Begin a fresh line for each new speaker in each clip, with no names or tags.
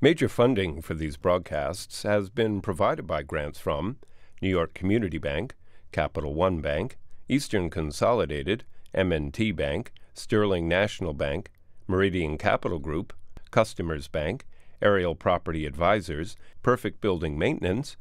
Major funding for these broadcasts has been provided by grants from New York Community Bank, Capital One Bank, Eastern Consolidated, M&T Bank, Sterling National Bank, Meridian Capital Group, Customers Bank, Aerial Property Advisors, Perfect Building Maintenance.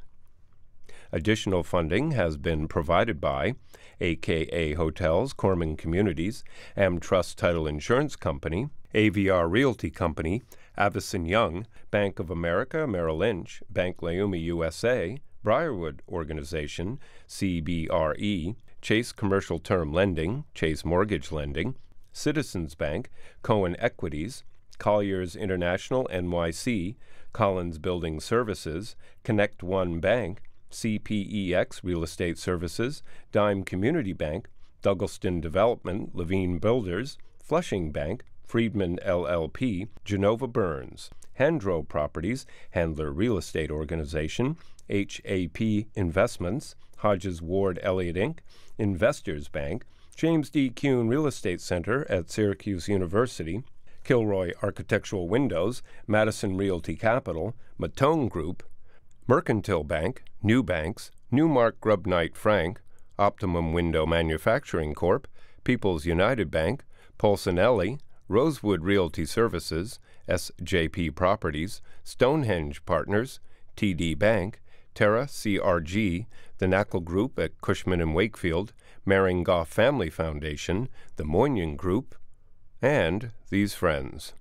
Additional funding has been provided by AKA Hotels, Korman Communities, AmTrust Title Insurance Company, AVR Realty Company, Avison Young, Bank of America, Merrill Lynch, Bank Leumi USA, Briarwood Organization, CBRE, Chase Commercial Term Lending, Chase Mortgage Lending, Citizens Bank, Cohen Equities, Colliers International NYC, Collins Building Services, Connect One Bank, CPEX Real Estate Services, Dime Community Bank, Douglaston Development, Levine Builders, Flushing Bank, Friedman LLP, Genova Burns, Handro Properties, Handler Real Estate Organization, HAP Investments, Hodges Ward Elliott Inc., Investors Bank, James D. Kuhn Real Estate Center at Syracuse University, Kilroy Architectural Windows, Madison Realty Capital, Matone Group, Mercantile Bank, New Banks, Newmark Grubb Knight Frank, Optimum Window Manufacturing Corp., People's United Bank, Polsonelli, Rosewood Realty Services, SJP Properties, Stonehenge Partners, TD Bank, Terra CRG, the Knackle Group at Cushman & Wakefield, Maring Goff Family Foundation, the Moynihan Group, and these friends.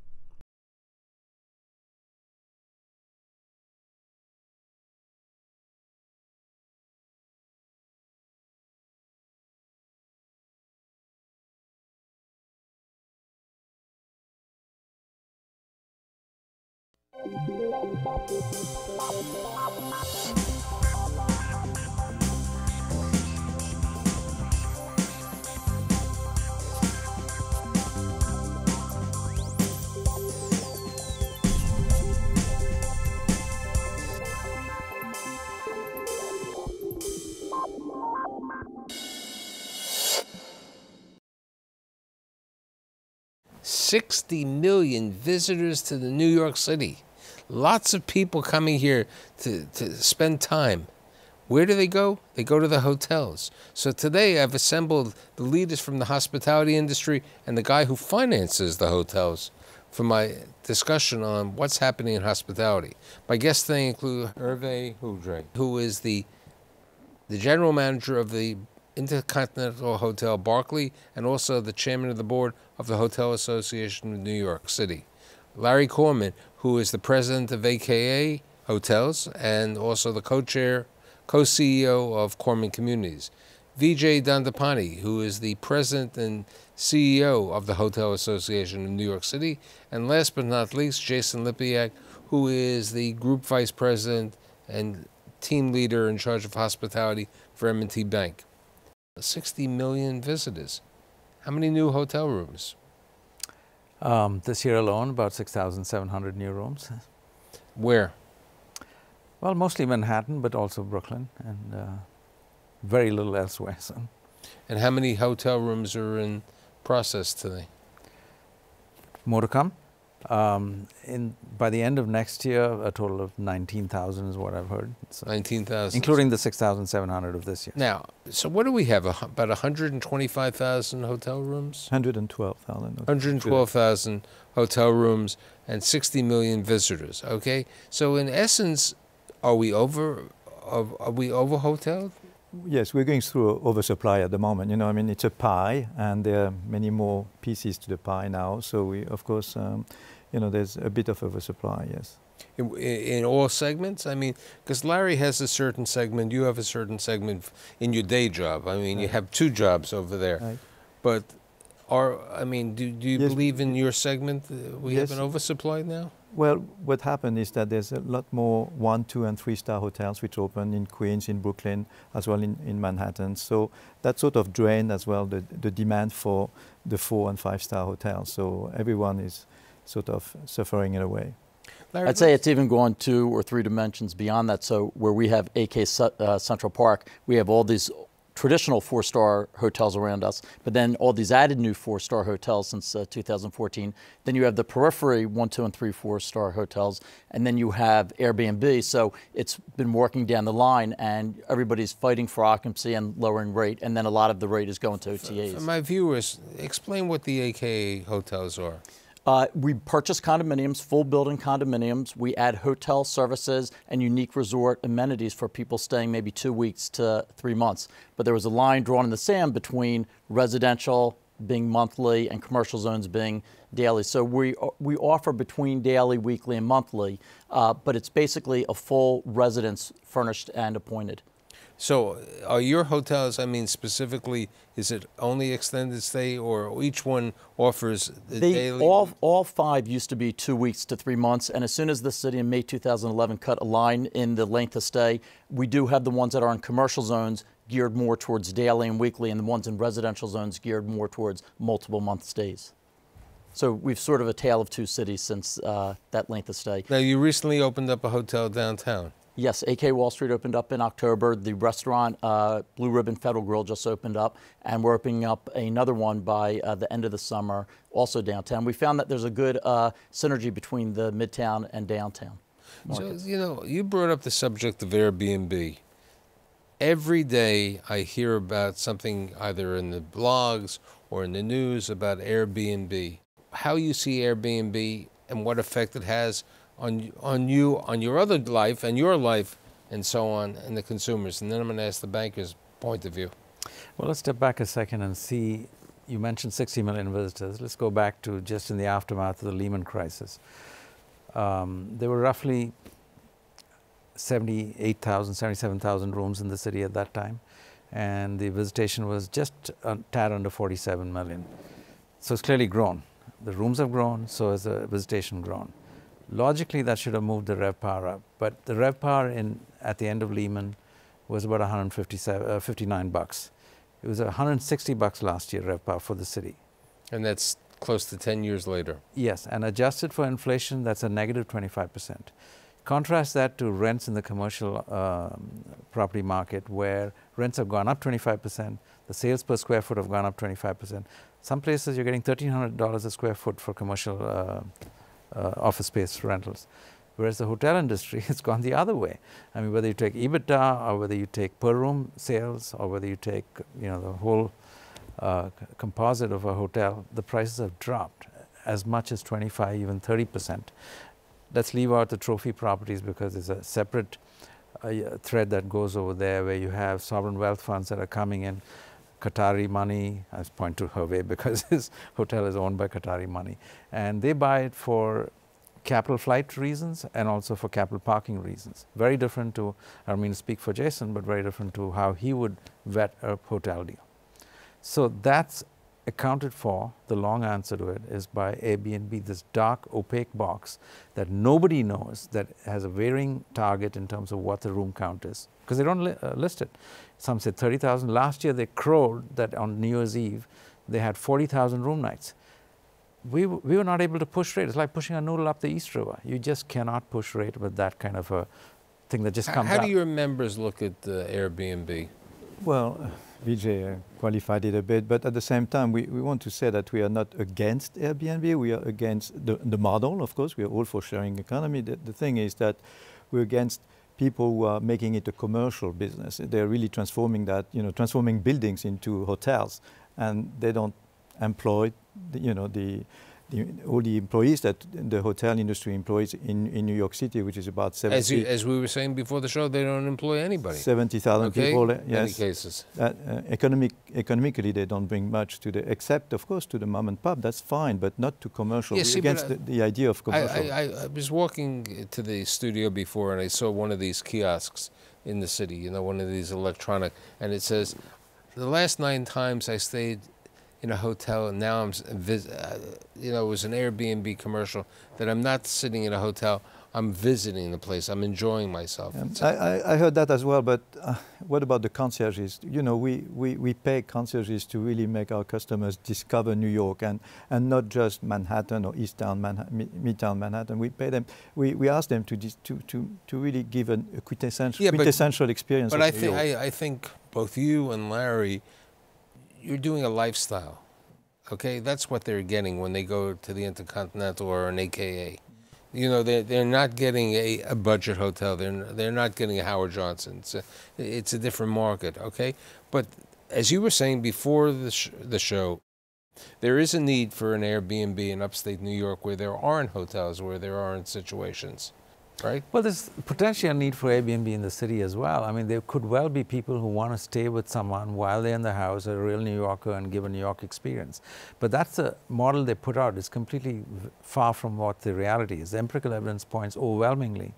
$60 million visitors to the New York City. Lots of people coming here to spend time. Where do they go? They go to the hotels. So today I've assembled the leaders from the hospitality industry and the guy who finances the hotels for my discussion on what's happening in hospitality. My guests today include Herve Houdre, who is the general manager of the InterContinental Hotel Barclay and also the chairman of the board of the Hotel Association of New York City. Larry Korman, who is the president of AKA Hotels and also the co-CEO of Korman Communities. Vijay Dandapani, who is the president and CEO of the Hotel Association of New York City. And last but not least, Jason Lipiec, who is the group vice president and team leader in charge of hospitality for M&T Bank. 60 million visitors. How many new hotel rooms?
This year alone, about 6,700 new rooms.
Where?
Well, mostly Manhattan, but also Brooklyn, and very little elsewhere. So.
And how many hotel rooms are in process today?
More to come. By the end of next year, a total of 19,000 is what I've heard. So
19,000?
Including the 6,700 of this year.
Now, so what do we have, about 125,000 hotel rooms?
112,000.
112,000 hotel rooms and 60 million visitors, okay? So in essence, are we over-hoteled?
Yes, we're going through oversupply at the moment. You know, I mean, it's a pie, and there are many more pieces to the pie now. So we, of course, you know, there's a bit of oversupply, yes.
In all segments? I mean, because Larry has a certain segment, you have a certain segment in your day job. I mean, you have two jobs over there.
Right.
But do you believe in your segment we have an oversupply now?
Well, what happened is that there's a lot more 1, 2, and 3-star hotels which open in Queens, in Brooklyn, as well in Manhattan. So that sort of drained as well the demand for the 4- and 5-star hotels. So everyone is sort of suffering in a way.
Larry, I'd say it's even gone 2 or 3 dimensions beyond that. So where we have AK Central Park, we have all these traditional 4-star hotels around us, but then all these added new 4-star hotels since 2014. Then you have the periphery 1, 2, and 3, 4-star hotels, and then you have Airbnb. So it's been working down the line, and everybody's fighting for occupancy and lowering rate, and then a lot of the rate is going to OTAs.
For my viewers, explain what the AKA hotels are.
We purchase condominiums, full building condominiums. We add hotel services and unique resort amenities for people staying maybe 2 weeks to 3 months. But there was a line drawn in the sand between residential being monthly and commercial zones being daily. So we offer between daily, weekly, and monthly, but it's basically a full residence furnished and appointed.
So are your hotels, I mean, specifically, is it only extended stay, or each one offers the daily?
All 5 used to be 2 weeks to 3 months, and as soon as the city in May 2011 cut a line in the length of stay, we do have the ones that are in commercial zones geared more towards daily and weekly, and the ones in residential zones geared more towards multiple month stays. So we've sort of a tale of 2 cities since that length of stay.
Now, you recently opened up a hotel downtown.
Yes, AK Wall Street opened up in October. The restaurant, Blue Ribbon Federal Grill, just opened up, and we're opening up another one by the end of the summer, also downtown. We found that there's a good synergy between the Midtown and downtown markets.
So, you know, you brought up the subject of Airbnb. Every day I hear about something either in the blogs or in the news about Airbnb. How you see Airbnb and what effect it has on you, on your other life and your life, and so on, and the consumers. And then I'm going to ask the banker's point of view.
Well, let's step back a second and see, you mentioned 60 million visitors. Let's go back to just in the aftermath of the Lehman crisis. There were roughly 78,000, 77,000 rooms in the city at that time, and the visitation was just a tad under 47 million. So it's clearly grown. The rooms have grown, so has the visitation grown. Logically, that should have moved the RevPAR up, but the RevPAR at the end of Lehman was about 59 bucks. It was 160 bucks last year, RevPAR, for the city.
And that's close to 10 years later.
Yes, and adjusted for inflation, that's a negative 25%. Contrast that to rents in the commercial property market, where rents have gone up 25%, the sales per square foot have gone up 25%. Some places you're getting $1,300 a square foot for commercial office space rentals, whereas the hotel industry has gone the other way. I mean, whether you take EBITDA or whether you take per room sales or whether you take, you know, the whole composite of a hotel, the prices have dropped as much as 25, even 30%. Let's leave out the trophy properties because there's a separate thread that goes over there where you have sovereign wealth funds that are coming in, Qatari money. I point to Herve because his hotel is owned by Qatari money, and they buy it for capital flight reasons and also for capital parking reasons. Very different to, I don't mean to speak for Jason, but very different to how he would vet a hotel deal. So that's accounted for. The long answer to it is by Airbnb, this dark, opaque box that nobody knows, that has a varying target in terms of what the room count is, because they don't list it. Some said 30,000. Last year they crowed that on New Year's Eve they had 40,000 room nights. We were not able to push rate. It's like pushing a noodle up the East River. You just cannot push rate with that kind of a thing that just comes out.
How do your members look at Airbnb?
Well, Vijay qualified it a bit, but at the same time, we want to say that we are not against Airbnb. We are against the model, of course. We are all for sharing economy. The thing is that we're against people who are making it a commercial business. They're really transforming that, you know, transforming buildings into hotels, and they don't employ, all the employees that the hotel industry employs in New York City, which is about 70.
As we were saying before the show, they don't employ anybody.
70,000 people. Yes.
In many cases.
Economically, they don't bring much to except, of course, to the mom and pop. That's fine, but not to commercial.
Yes,
against the idea of commercial.
I was walking to the studio before, and I saw one of these kiosks in the city. You know, one of these electronic, and it says, the last 9 times I stayed in a hotel, and now it was an Airbnb commercial, that I'm not sitting in a hotel, I'm visiting the place. I'm enjoying myself.
I heard that as well, but what about the concierges? You know, we pay concierges to really make our customers discover New York and not just Manhattan or Midtown Manhattan. We pay them, we ask them to really give a quintessential experience of New York.
I think both you and Larry, you're doing a lifestyle. Okay, that's what they're getting when they go to the InterContinental or an AKA. You know, they're not getting a budget hotel. They're not getting a Howard Johnson. It's a different market, okay? But as you were saying before the show, there is a need for an Airbnb in upstate New York where there aren't hotels, where there aren't situations, right?
Well, there's potentially a need for Airbnb in the city as well. I mean, there could well be people who want to stay with someone while they're in the house, a real New Yorker, and give a New York experience. But that's a model they put out. It's completely far from what the reality is. The empirical evidence points overwhelmingly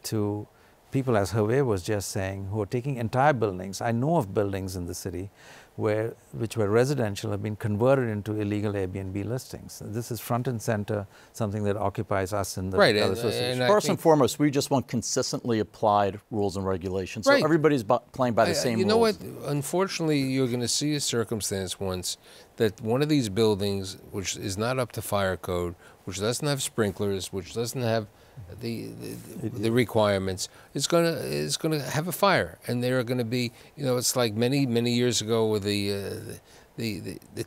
to people, as Herve was just saying, who are taking entire buildings. I know of buildings in the city which were residential, have been converted into illegal Airbnb listings. This is front and center, something that occupies us in the hotel association.
First and foremost, we just want consistently applied rules and regulations. So everybody's playing by the same rules.
You know what? Unfortunately, you're going to see a circumstance once that one of these buildings, which is not up to fire code, which doesn't have sprinklers, which doesn't have the requirements, is going to have a fire, and there are going to be, you know, it's like many years ago with the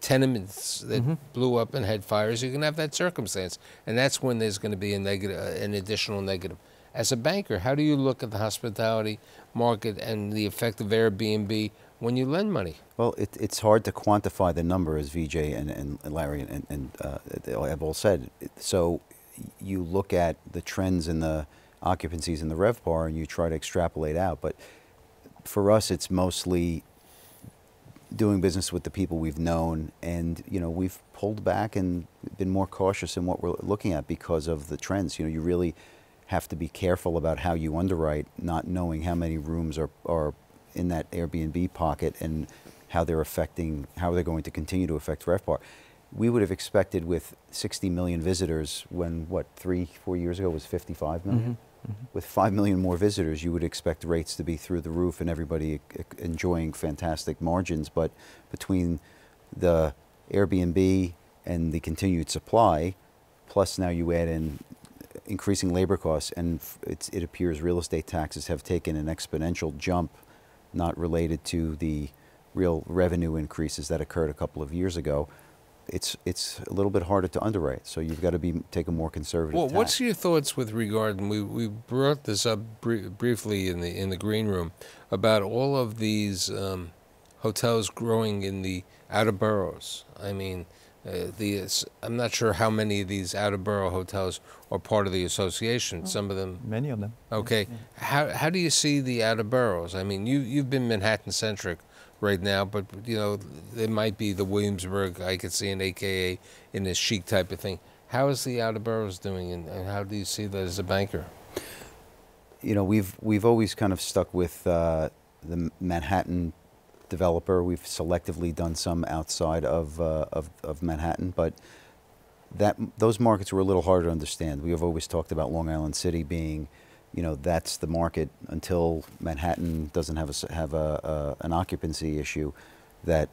tenements that blew up and had fires. You're going to have that circumstance, and that's when there's going to be an additional negative. As a banker, how do you look at the hospitality market and the effect of Airbnb when you lend money?
Well, it's hard to quantify the number, as Vijay and Larry and have all said. So you look at the trends in the occupancies in the RevPAR and you try to extrapolate out. But for us, it's mostly doing business with the people we've known, and you know, we've pulled back and been more cautious in what we're looking at because of the trends. You know, you really have to be careful about how you underwrite, not knowing how many rooms are in that Airbnb pocket and how they're going to continue to affect RevPAR. We would have expected, with 60 million visitors, when, what, 3-4 years ago was 55 million? With 5 million more visitors, you would expect rates to be through the roof and everybody enjoying fantastic margins. But between the Airbnb and the continued supply, plus now you add in increasing labor costs, and it appears real estate taxes have taken an exponential jump, not related to the real revenue increases that occurred a couple of years ago. It's a little bit harder to underwrite, so you've got to take a more conservative tack.
What's your thoughts with regard, and we brought this up briefly in the green room, about all of these hotels growing in the outer boroughs? I mean, I'm not sure how many of these outer borough hotels are part of the association. Some of them.
Many of them.
Okay. Yeah. How do you see the outer boroughs? I mean, you've been Manhattan centric right now, but you know, there might be the Williamsburg, I could see an AKA in this chic type of thing. How is the outer boroughs doing, and how do you see that as a banker?
You know, we've always kind of stuck with the Manhattan developer. We've selectively done some outside of Manhattan, but those markets were a little harder to understand. We have always talked about Long Island City being, you know, that's the market until Manhattan doesn't have an occupancy issue that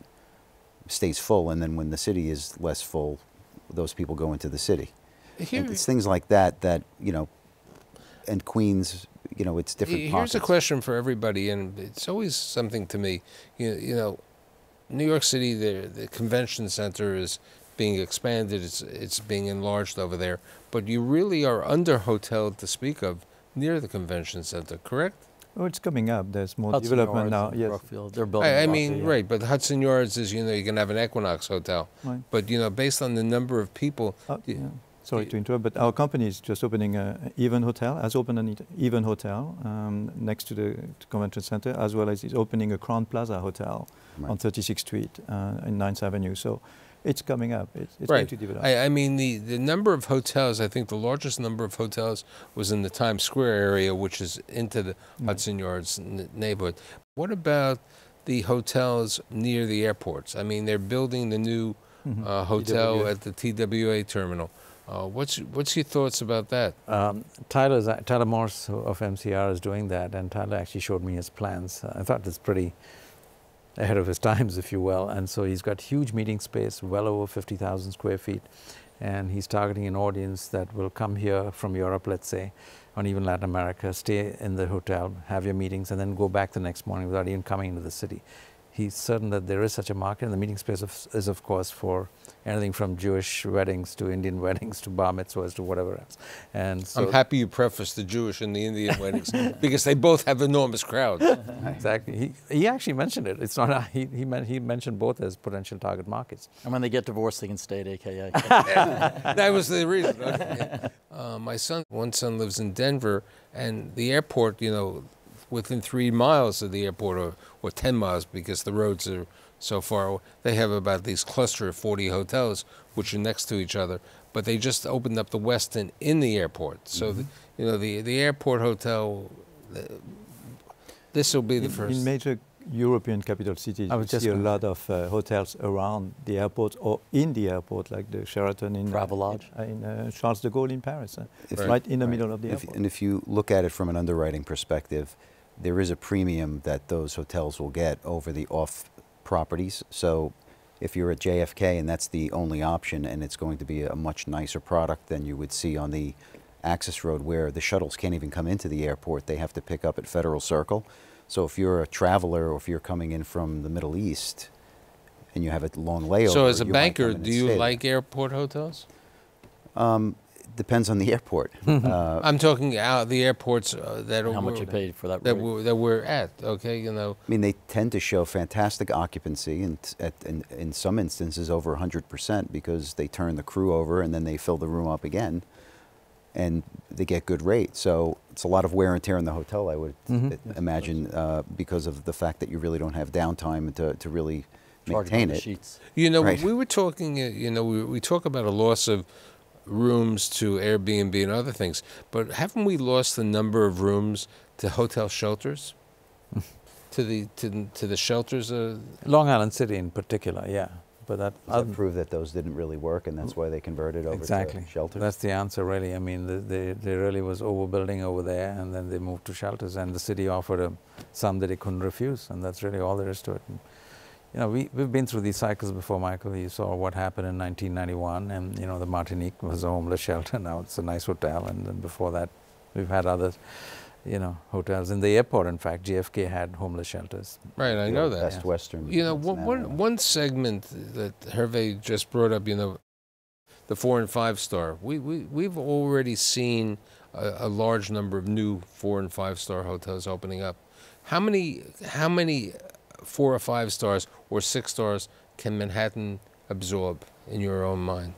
stays full, and then when the city is less full, those people go into the city. And it's things like that you know, and Queens, you know, it's different
Here's
pockets.
a question for everybody, and it's always something to me. You know, New York City, the convention center is being expanded, it's being enlarged over there, but you really are under-hoteled to speak of near the convention center, correct?
Oh, it's coming up. There's more
Hudson
development
Yards
now.
and
Yes.
Brookfield, they're building.
I mean, right, but Hudson Yards is, you know, you can have an Equinox hotel.
Right.
But, you know, based on the number of people.
Sorry to interrupt, but our company is just opening an Even Hotel, has opened an Even Hotel next to the convention center, as well as is opening a Crown Plaza Hotel on 36th Street in 9th Avenue. So it's coming up. It's going to develop.
I mean, the number of hotels, I think the largest number of hotels was in the Times Square area, which is into the Hudson Yards neighborhood. What about the hotels near the airports? I mean, they're building the new hotel at the TWA terminal. What's your thoughts about that?
Tyler Morse of MCR is doing that, and Tyler actually showed me his plans. I thought it's pretty ahead of his times, if you will. And so he's got huge meeting space, well over 50,000 square feet, and he's targeting an audience that will come here from Europe, let's say, or even Latin America, stay in the hotel, have your meetings, and then go back the next morning without even coming into the city. He's certain that there is such a market, and the meeting space is, of course, for anything from Jewish weddings to Indian weddings to bar mitzvahs to whatever else. And so
I'm happy you prefaced the Jewish and the Indian weddings because they both have enormous crowds.
Exactly. He actually mentioned it. It's not he mentioned both as potential target markets.
And when they get divorced, they can stay at AKA.
That was the reason. One son lives in Denver, and the airport, you know, within 3 miles of the airport, or 10 miles because the roads are so far, they have about these cluster of 40 hotels which are next to each other. But they just opened up the Westin in the airport. So, the airport hotel, this will be the first.
In major European capital cities, you see a lot of hotels around the airport or in the airport, like the Sheraton in
Travelodge
in Charles de Gaulle in Paris. It's right in the middle of the airport.
And if you look at it from an underwriting perspective, there is a premium that those hotels will get over the off properties. So if you're at JFK and that's the only option, and it's going to be a much nicer product than you would see on the access road where the shuttles can't even come into the airport, they have to pick up at Federal Circle. So if you're a traveler or if you're coming in from the Middle East and you have a long layover.
So as a banker, do you like airport hotels?
Depends on the airport.
I'm talking out the airports that
how much you paid for that
that we're at. Okay, you know.
I mean, they tend to show fantastic occupancy, and in some instances over 100%, because they turn the crew over and then they fill the room up again, and they get good rates. So it's a lot of wear and tear in the hotel, I would imagine, because of the fact that you really don't have downtime to really maintain it.
Sheets.
You know, we were talking. You know, we talk about a loss of rooms to Airbnb and other things, but haven't we lost the number of rooms to hotel shelters? to the shelters?
Long Island City in particular, yeah. But that
proved that those didn't really work, and that's why they converted over to shelters.
That's the answer, really. I mean, there really was overbuilding over there, and then they moved to shelters, and the city offered some that they couldn't refuse, and that's really all there is to it. And, you know, we've been through these cycles before, Michael. You saw what happened in 1991, and, you know, the Martinique was a homeless shelter. Now it's a nice hotel, and then before that, we've had other, you know, hotels. In the airport, in fact, JFK had homeless shelters.
Right, I know that.
Best Western.
You know, one segment that Herve just brought up, you know, the 4- and 5-star. We've already seen a large number of new 4- and 5-star hotels opening up. How many 4 or 5 stars or 6 stars can Manhattan absorb in your own mind?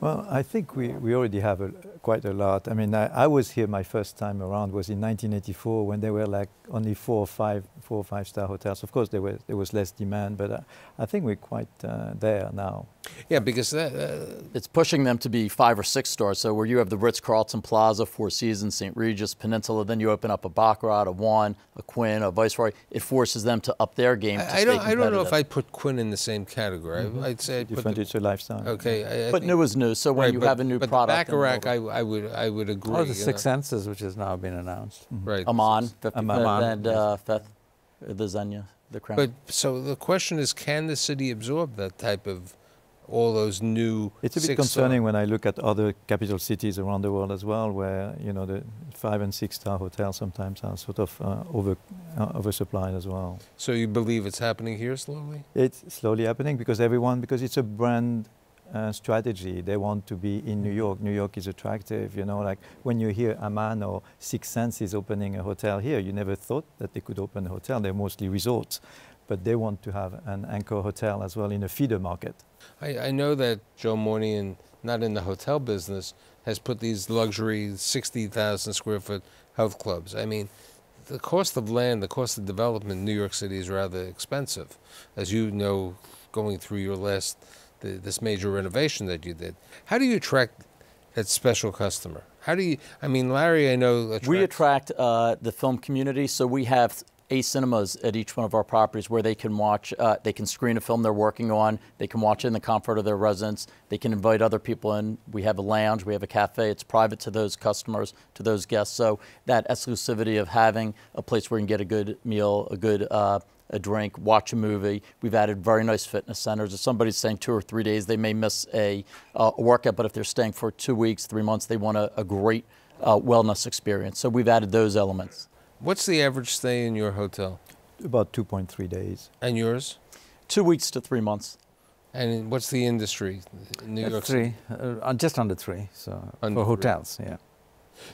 Well, I think we already have quite a lot. I mean, I was here, my first time around was in 1984 when there were like only 4 or 5-star hotels. Of course, there was less demand, but I think we're quite there now.
Yeah, because
it's pushing them to be 5 or 6 stars. So where you have the Ritz-Carlton Plaza, Four Seasons, St. Regis, Peninsula, then you open up a Baccarat, a One, a Quinn, a Viceroy. It forces them to up their game.
I don't know if I'd put Quinn in the same category. I'd say
it's a lifestyle.
Okay,
but new is new. So when you have a new product,
Baccarat, I would agree.
Oh, the Six Senses, which has now been announced.
Right.
Amman, and Fifth, the Xenia, the Crown.
But so the question is, can the city absorb that type of all those new?
It's a bit concerning when I look at other capital cities around the world as well, where, you know, the 5- and 6-star hotels sometimes are sort of oversupplied as well.
So you believe it's happening here slowly?
It's slowly happening because it's a brand strategy. They want to be in New York. New York is attractive, you know, like when you hear Amman or Six Senses opening a hotel here, you never thought that they could open a hotel. They're mostly resorts, but they want to have an anchor hotel as well in a feeder market.
I know that Joe Mornian, not in the hotel business, has put these luxury 60,000 square foot health clubs. I mean, the cost of land, the cost of development in New York City is rather expensive. As you know, going through your this major renovation that you did. How do you attract that special customer? How do you, I mean, Larry, I know
we attract the film community, so we have cinemas at each one of our properties where they can watch, they can screen a film they're working on, they can watch it in the comfort of their residence, they can invite other people in. We have a lounge, we have a cafe, it's private to those customers, to those guests. So that exclusivity of having a place where you can get a good meal, a drink, watch a movie. We've added very nice fitness centers. If somebody's staying 2 or 3 days, they may miss a workout, but if they're staying for 2 weeks, 3 months, they want a great wellness experience. So we've added those elements.
What's the average stay in your hotel?
About 2.3 days.
And yours?
2 weeks to 3 months.
And what's the industry in New York City?
Just under 3, so
Under
for
3.
hotels, yeah.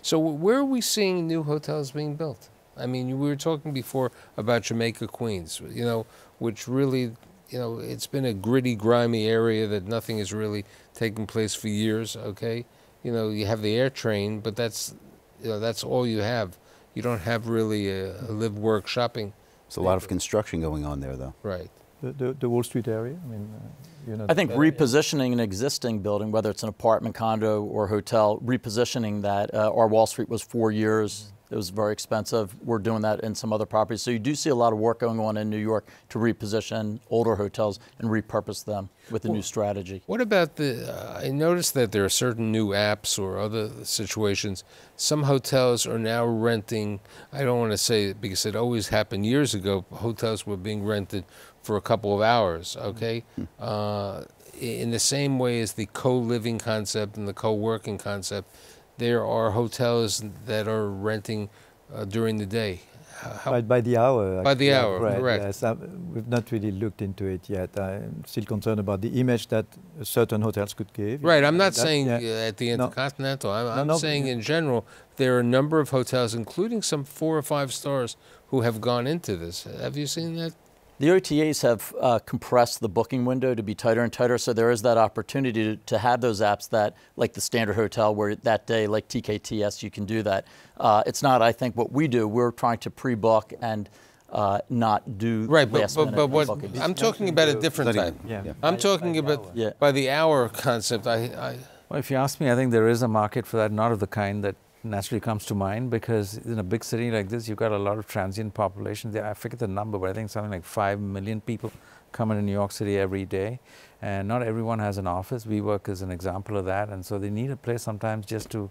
So where are we seeing new hotels being built? I mean, we were talking before about Jamaica, Queens, you know, which really, you know, it's been a gritty, grimy area that nothing has really taken place for years, okay? You know, you have the air train, but that's, you know, that's all you have. You don't have really a live, work, shopping.
There's a lot of construction going on there, though.
Right.
The Wall Street area, I mean, you know.
I think repositioning an existing building, whether it's an apartment, condo, or hotel, repositioning that. Our Wall Street was 4 years. It was very expensive. We're doing that in some other properties. So you do see a lot of work going on in New York to reposition older hotels and repurpose them with a new strategy.
What about I noticed that there are certain new apps or other situations. Some hotels are now renting, I don't want to say it because it always happened years ago, hotels were being rented for a couple of hours, okay? In the same way as the co-living concept and the co-working concept, there are hotels that are renting during the day.
By the hour.
By the hour,
right,
correct.
Yes, we've not really looked into it yet. I'm still concerned about the image that certain hotels could give.
Right, I'm not saying at the InterContinental. I'm saying in general, there are a number of hotels, including some 4 or 5 stars, who have gone into this. Have you seen that?
The OTAs have compressed the booking window to be tighter and tighter, so there is that opportunity to have those apps that, like the Standard Hotel, where that day, like TKTS, you can do that. It's not, I think, what we do. We're trying to pre-book and not do last minute
what
bookings.
I'm talking about a different type. I'm talking about by the hour concept.
Well, if you ask me, I think there is a market for that, not of the kind that naturally comes to mind, because in a big city like this, you've got a lot of transient population. I forget the number, but I think something like 5 million people come into New York City every day, and not everyone has an office. WeWork is an example of that, and so they need a place sometimes just to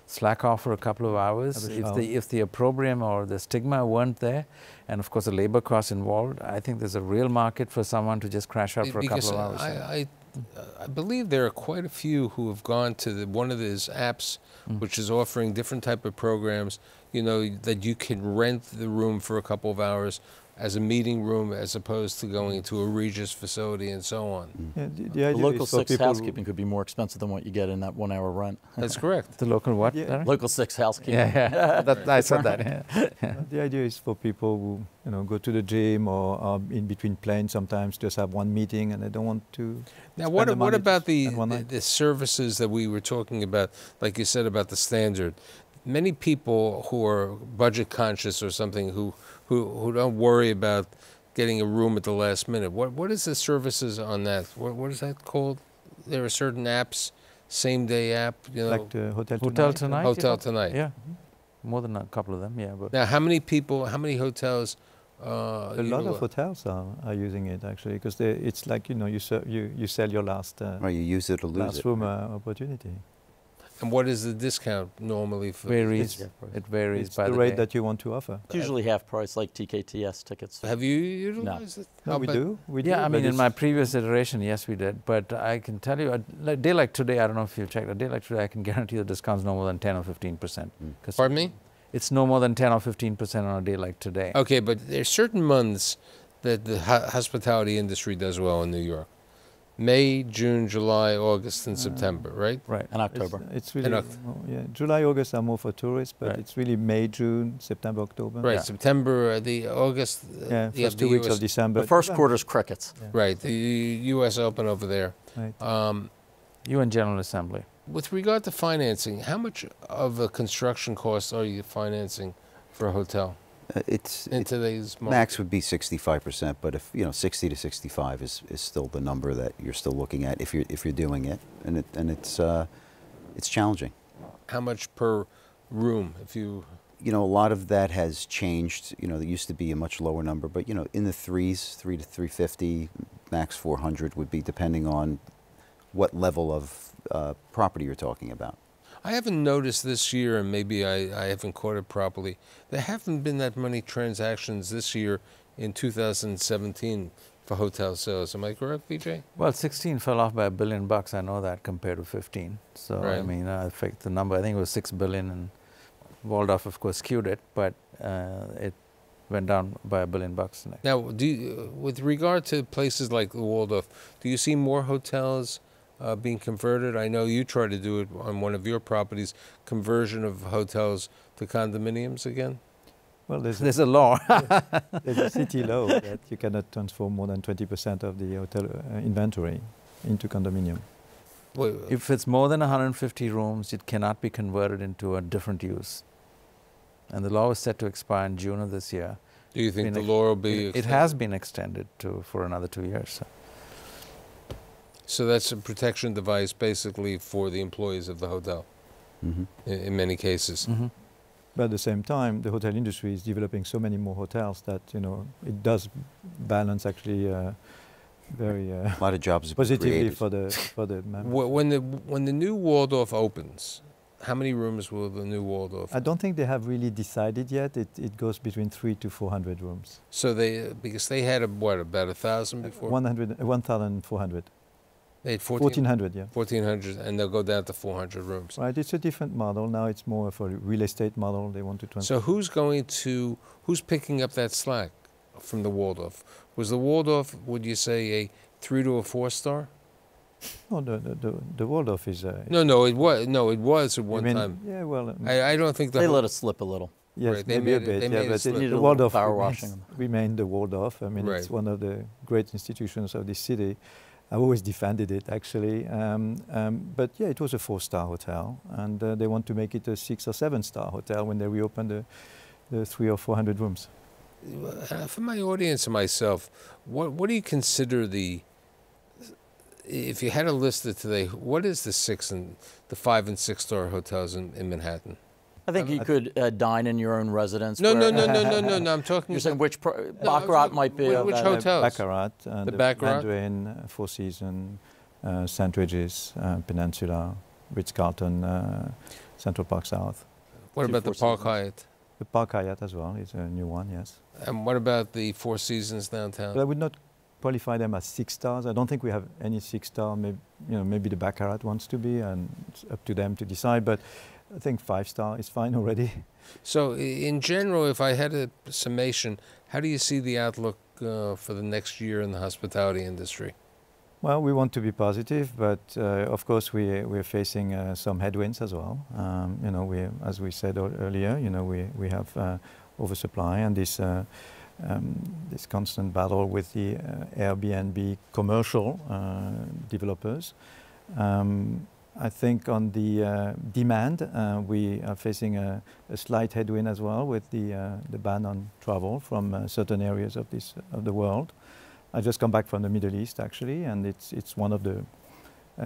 slack off for a couple of hours. If the opprobrium or the stigma weren't there, and of course the labor costs involved, I think there's a real market for someone to just crash out for a couple of hours.
I believe there are quite a few who have gone to one of these apps, which is offering different type of programs, you know, that you can rent the room for a couple of hours as a meeting room as opposed to going to a Regis facility and so on.
The local 6 housekeeping could be more expensive than what you get in that 1 hour rent.
That's correct.
The local what?
Local 6 housekeeping.
I said that.
The idea is for people who, you know, go to the gym or are in between planes sometimes, just have one meeting and they don't want to.
Now, what about the services that we were talking about, like you said about the Standard? Many people who are budget conscious or something who don't worry about getting a room at the last minute. What is the services on that? What is that called? There are certain apps, same day app, you know.
Like the Hotel Tonight?
Hotel Tonight.
Yeah, more than a couple of them, yeah. But
now, how many hotels?
A lot of hotels are using it actually, because it's like, you know, you sell your last
Right, you use it or lose
last
it.
room opportunity.
And what is the discount normally for?
It varies
It's
by
the rate that you want to offer.
It's usually half price, like TKTS tickets.
Have you utilized it?
No, we do.
Yeah, I mean, in my previous iteration, yes, we did. But I can tell you, a day like today, I don't know if you've checked, a day like today, I can guarantee the discount's no more than 10 or 15%.
Pardon me?
It's no more than 10 or 15% on a day like today.
Okay, but there's certain months that the hospitality industry does well in New York. May, June, July, August, and September, right?
Right.
And October.
It's really, July, August are more for tourists, but it's really May, June, September, October.
Right, September, the August.
First 2 weeks of December.
The first quarter's crickets.
Right, the U.S. Open over there.
Right.
UN General Assembly.
With regard to financing, how much of a construction cost are you financing for a hotel? In today's market?
Max would be 65%, but if 60 to 65 is still the number that you're still looking at if you're doing it, and it's challenging.
How much per room if you?
you know, a lot of that has changed. You know, there used to be a much lower number, but, you know, in the 3s, 3 to 350, max 400 would be depending on what level of property you're talking about.
I haven't noticed this year, and maybe I haven't caught it properly, there haven't been that many transactions this year in 2017 for hotel sales. Am I correct, Vijay?
Well, 16 fell off by $1 billion. I know that compared to 15. So
Right.
I mean, I think the number, I think it was $6 billion, and Waldorf, of course, skewed it, but it went down by $1 billion.
Now, with regard to places like the Waldorf, do you see more hotels being converted? I know you try to do it on one of your properties, conversion of hotels to condominiums again?
Well,
There's a law.
there's a city law that you cannot transform more than 20% of the hotel inventory into condominium.
Wait,
If it's more than 150 rooms, it cannot be converted into a different use. And the law is set to expire in June of this year.
do you think
been
the
ex-
law will be
It
extended?
has been extended for another 2 years.
So that's a protection device basically for the employees of the hotel
Mm-hmm.
in many cases.
But at the same time, the hotel industry is developing so many more hotels that, you know, it does balance actually very
A lot of jobs have been
positively
created.
for the members.
When the new Waldorf opens, how many rooms will the new Waldorf?
I don't think they have really decided yet. It goes between 300 to 400 rooms.
So because they had about 1,000 before.
1,400.
They had
1,400, yeah.
1,400, and they'll go down to 400 rooms.
Right, it's a different model. Now it's more of a real estate model. They want to transfer.
So who's picking up that slack from the Waldorf? Was the Waldorf, would you say, a 3 to a 4 star?
No, the Waldorf is...
No, it was at one time.
Yeah, well...
I don't think
They let it slip a little.
yes,
right, they
maybe a
made it-
bit,
they
yeah,
made it
but
slip.
Needed a
the
little
Waldorf
power
remains,
washing.
remained the Waldorf. I mean,
Right.
it's one of the great institutions of this city. I've always defended it, actually. But yeah, it was a 4-star hotel, and they want to make it a 6 or 7-star hotel when they reopen the 300 or 400 rooms.
For my audience and myself, what do you consider if you had to list it today, what is the 5 and 6 star hotels in Manhattan?
I think you could dine in your own residence.
No,
where-
I'm talking
You're saying
about
which
I'm
Baccarat
talking-
might be
which
that.
hotel?
Baccarat,
The Baccarat?
Mandarin, Four Seasons, St. Regis, Peninsula, Ritz-Carlton, Central Park South.
What about the
Four
Park
Seasons.
Hyatt?
The Park Hyatt as well is a new one, yes.
And what about the Four Seasons downtown?
But I would not qualify them as 6 stars. I don't think we have any 6-star. Maybe the Baccarat wants to be, and it's up to them to decide. But I think 5-star is fine already.
So in general, if I had a summation, how do you see the outlook for the next year in the hospitality industry?
Well, we want to be positive, but of course we're facing some headwinds as well. As we said earlier, we have oversupply and this constant battle with the Airbnb commercial developers. I think on the demand, we are facing a slight headwind as well with the ban on travel from certain areas of the world. I just come back from the Middle East actually, and it's one of the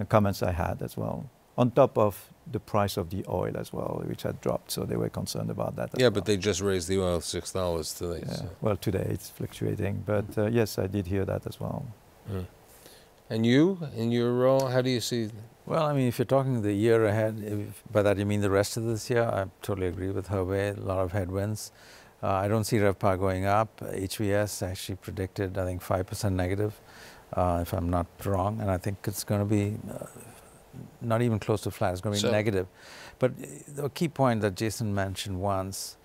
comments I had as well. On top of the price of the oil as well, which had dropped, so they were concerned about that.
Yeah, but they just raised the oil $6 today.
Yeah.
So.
Well, today it's fluctuating, but yes, I did hear that as well.
And you, in your role, how do you see?
Well, I mean, if you're talking the year ahead, by that you mean the rest of this year, I totally agree with Herve, a lot of headwinds. I don't see RevPAR going up. HVS actually predicted, I think, 5% negative, if I'm not wrong, and I think it's going to be not even close to flat. It's going to be negative. But the key point that Jason mentioned once,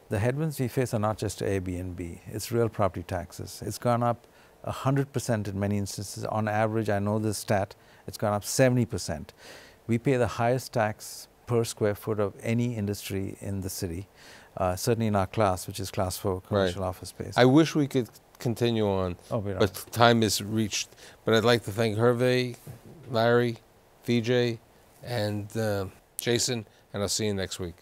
the headwinds we face are not just Airbnb. It's real property taxes. It's gone up 100% in many instances. On average, I know this stat, it's gone up 70%. We pay the highest tax per square foot of any industry in the city, certainly in our class, which is class 4 commercial office space.
I wish we could continue on, but time is reached. But I'd like to thank Herve, Larry, Vijay, and Jason, and I'll see you next week.